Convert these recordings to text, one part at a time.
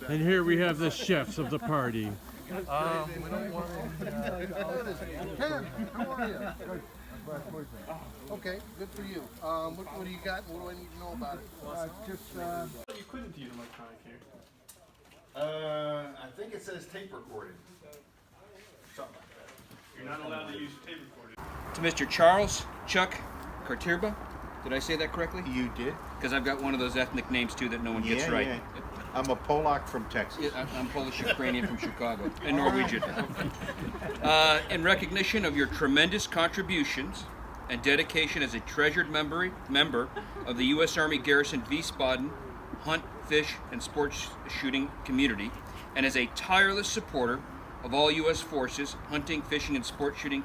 And here we have the chefs of the party. Ken, how are you? Okay, good for you. What do you got? What do I need to know about it? You couldn't use electronic here. I think it says tape recording. Something like that. You're not allowed to use tape recording. To Mr. Charles Chuck Kartirba. Did I say that correctly? You did? Because I've got one of those ethnic names too that no one gets right. Yeah. I'm a Polak from Texas. Yeah, I'm Polish Ukrainian from Chicago and Norwegian. In recognition of your tremendous contributions and dedication as a treasured member of the U.S. Army Garrison Wiesbaden hunt, fish, and sports shooting community, and as a tireless supporter of all U.S. forces, hunting, fishing, and sport shooting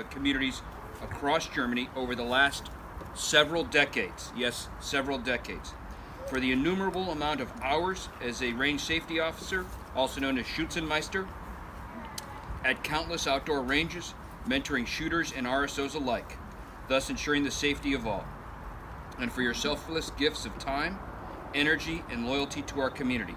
communities across Germany over the last several decades. Yes, several decades. For the innumerable amount of hours as a range safety officer, also known as Schützenmeister, at countless outdoor ranges, mentoring shooters and RSOs alike, thus ensuring the safety of all. And for your selfless gifts of time, energy, and loyalty to our community.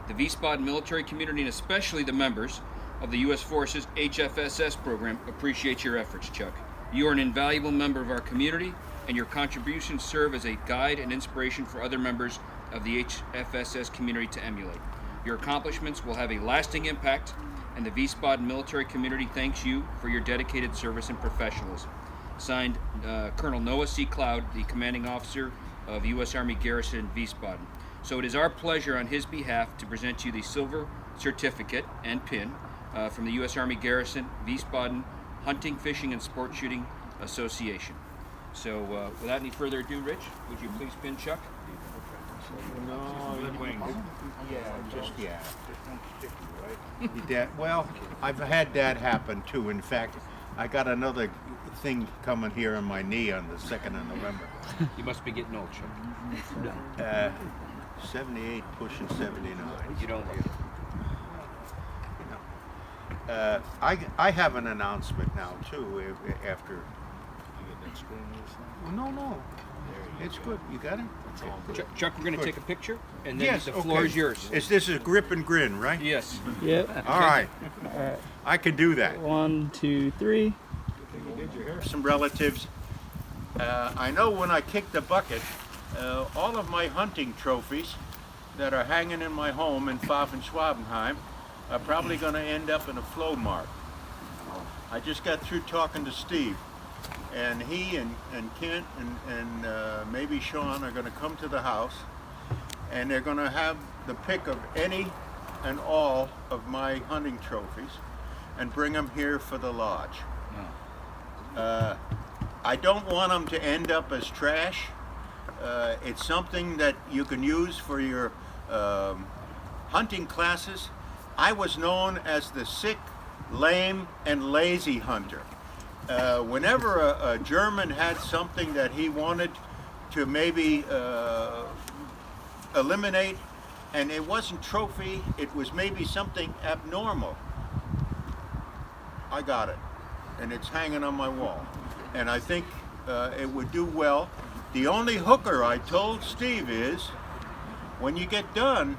The Wiesbaden military community, and especially the members of the U.S. Forces HFSS program, appreciate your efforts, Chuck. You are an invaluable member of our community, and your contributions serve as a guide and inspiration for other members of the HFSS community to emulate. Your accomplishments will have a lasting impact, and the Wiesbaden military community thanks you for your dedicated service and professionalism. Signed, Colonel Noah C. Cloud, the commanding officer of U.S. Army Garrison Wiesbaden. So it is our pleasure on his behalf to present you the silver certificate and pin from the U.S. Army Garrison Wiesbaden Hunting, Fishing, and Sport Shooting Association. So without any further ado, Rich, would you please pin Chuck? No, just don't stick you, right? Dad, well, I've had that happen too. In fact, I got another thing coming here on my knee on the 2nd of November. You must be getting old, Chuck. 78 pushing 79. You don't look it. I have an announcement now too. After. No. It's good. You got it? Chuck, we're going to take a picture, and then Yes, the floor is yours. This is grip and grin, right? Yes. Yep. All right. I can do that. 1, 2, 3. Some relatives. I know when I kick the bucket, all of my hunting trophies that are hanging in my home in Pfaffen-Schwabenheim are probably going to end up in a flow mark. I just got through talking to Steve, and he and Kent and maybe Sean are going to come to the house, and they're going to have the pick of any and all of my hunting trophies and bring them here for the lodge. I don't want them to end up as trash. It's something that you can use for your hunting classes. I was known as the sick, lame, and lazy hunter. Whenever a German had something that he wanted to maybe eliminate, and it wasn't trophy, it was maybe something abnormal, I got it, and it's hanging on my wall. And I think it would do well. The only hooker I told Steve is, when you get done,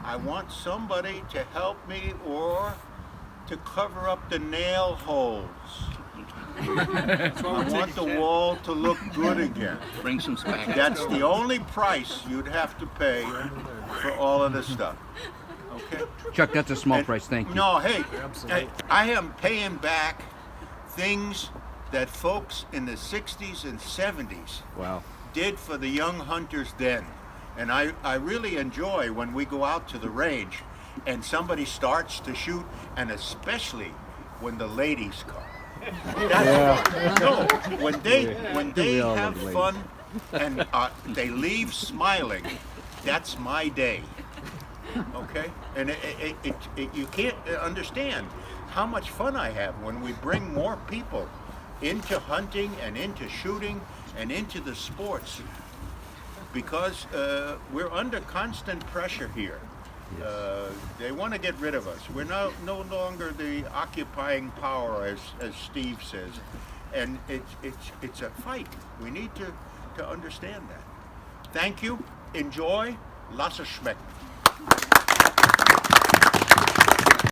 I want somebody to help me or to cover up the nail holes. I want the wall to look good again. Bring some spankers. That's the only price you'd have to pay for all of this stuff. Okay? Chuck, that's a small price, thank you. No, hey, I am paying back things that folks in the 60s and 70s did for the young hunters then. And I really enjoy when we go out to the range and somebody starts to shoot, and especially when the ladies come. No, when they have fun and they leave smiling, that's my day. Okay? And you can't understand how much fun I have when we bring more people into hunting and into shooting and into the sports, because we're under constant pressure here. They want to get rid of us. We're no longer the occupying power, as Steve says, and it's a fight. We need to understand that. Thank you. Enjoy. Lass es schmecken.